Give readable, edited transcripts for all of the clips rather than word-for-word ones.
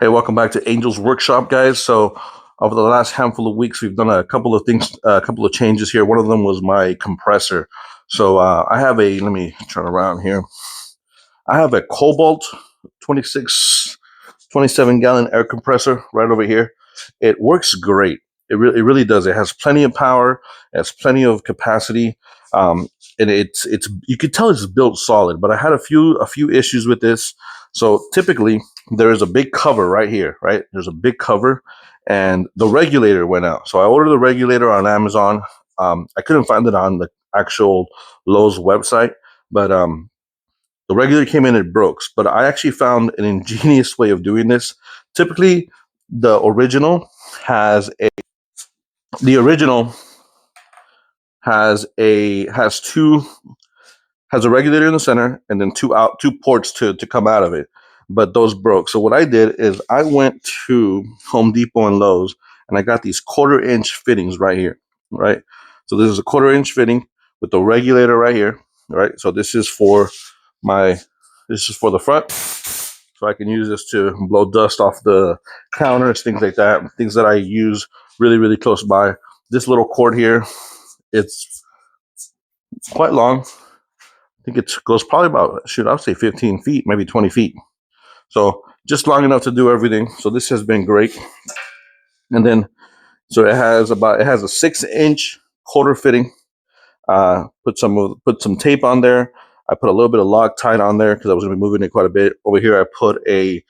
Hey, welcome back to Angel's Workshop, guys. So, over the last handful of weeks, we've done a couple of things, a couple of changes here. One of them was my compressor. So, I have let me turn around here. I have a Cobalt 26, 27 gallon air compressor right over here. It works great. It really does. It has plenty of power, it has plenty of capacity. Um, and it's you could tell it's built solid, but I had a few issues with this. So typically there is a big cover right here, right? There's a big cover and the regulator went out. So I ordered the regulator on Amazon. I couldn't find it on the actual Lowe's website, but the regulator came in and it broke. But I actually found an ingenious way of doing this. Typically, the original has a the original has two has a regulator in the center and then two ports to come out of it. But those broke. So what I did is I went to Home Depot and Lowe's and I got these 1/4 inch fittings right here. Right. So this is a 1/4 inch fitting with the regulator right here. Right. So this is for the front. So I can use this to blow dust off the counters, things like that, things that I use really, really close by. This little cord here, it's quite long. I think it goes probably about, I would say 15 feet, maybe 20 feet. So just long enough to do everything. So this has been great. And then, so it has a 6-inch quarter fitting. Put some tape on there. I put a little bit of Loctite on there because I was going to be moving it quite a bit. Over here, I put a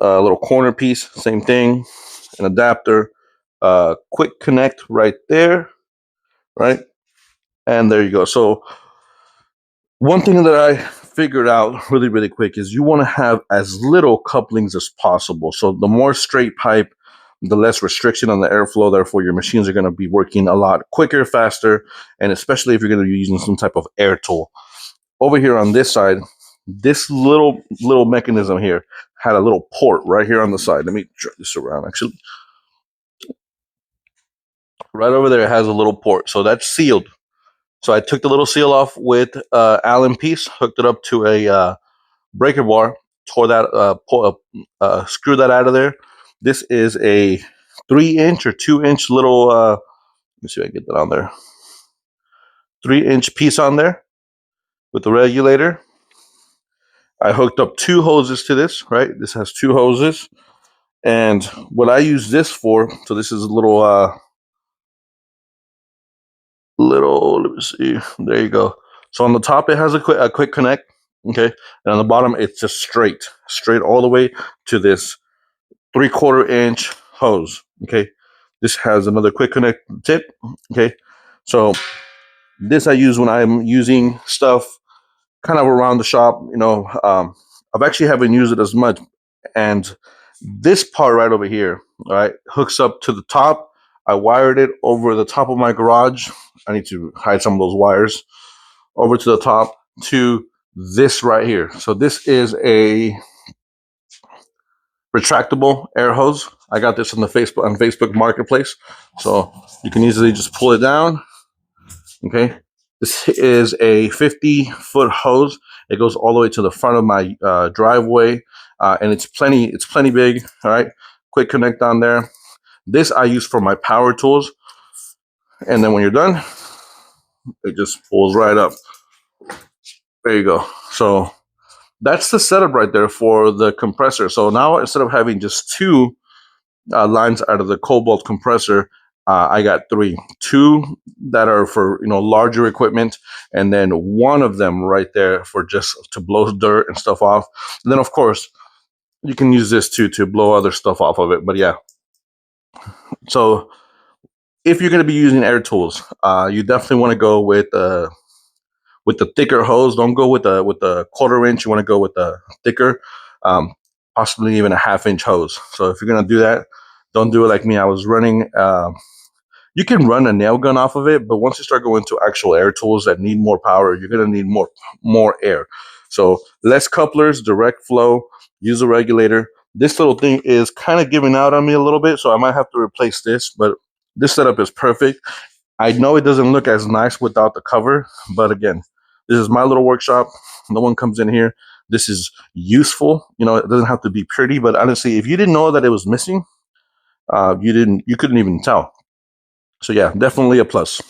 little corner piece, same thing, an adapter, quick connect right there, right? And there you go. So one thing that I figured out really, really quick is you want to have as little couplings as possible. So the more straight pipe, the less restriction on the airflow. Therefore, your machines are going to be working a lot quicker, faster, and especially if you're going to be using some type of air tool. Over here on this side, this little mechanism here had a little port right here on the side. Let me turn this around. Actually, right over there, it has a little port, so that's sealed. So I took the little seal off with Allen piece, hooked it up to a breaker bar, tore that, screw that out of there. This is a 3-inch or 2-inch little. Let me see if I can get that on there. 3-inch piece on there with the regulator. I hooked up 2 hoses to this. Right, this has 2 hoses, and what I use this for. So this is a little. Let me see. There you go. So on the top, it has a quick connect. Okay, and on the bottom, it's just straight all the way to this 3/4 inch hose. Okay, this has another quick connect tip. Okay, so this I use when I'm using stuff kind of around the shop. I've actually haven't used it as much, and this part right over here, all right, hooks up to the top. I wired it over the top of my garage. I need to hide some of those wires over to the top to this right here. So this is a retractable air hose. I got this on Facebook Marketplace, so you can easily just pull it down. Okay, this is a 50-foot hose. It goes all the way to the front of my driveway, and it's plenty big. All right, quick connect on there. This I use for my power tools, and then when you're done, it just pulls right up. There you go. So that's the setup right there for the compressor. So now instead of having just 2 lines out of the Cobalt compressor, I got 2 that are for larger equipment, and then one of them right there for just to blow dirt and stuff off. And then of course you can use this to blow other stuff off of it. But yeah, so if you're going to be using air tools, you definitely want to go with the thicker hose. Don't go with the 1/4 inch. You want to go with the thicker, possibly even a 1/2 inch hose. So if you're going to do that, don't do it like me. I was running. You can run a nail gun off of it, but once you start going to actual air tools that need more power, you're going to need more air. So less couplers, direct flow, use a regulator. This little thing is kind of giving out on me a little bit, so I might have to replace this, but this setup is perfect. I know it doesn't look as nice without the cover, but again, this is my little workshop. No one comes in here. this is useful. You know, it doesn't have to be pretty, but honestly, if you didn't know that it was missing, you couldn't even tell. So yeah, definitely a plus.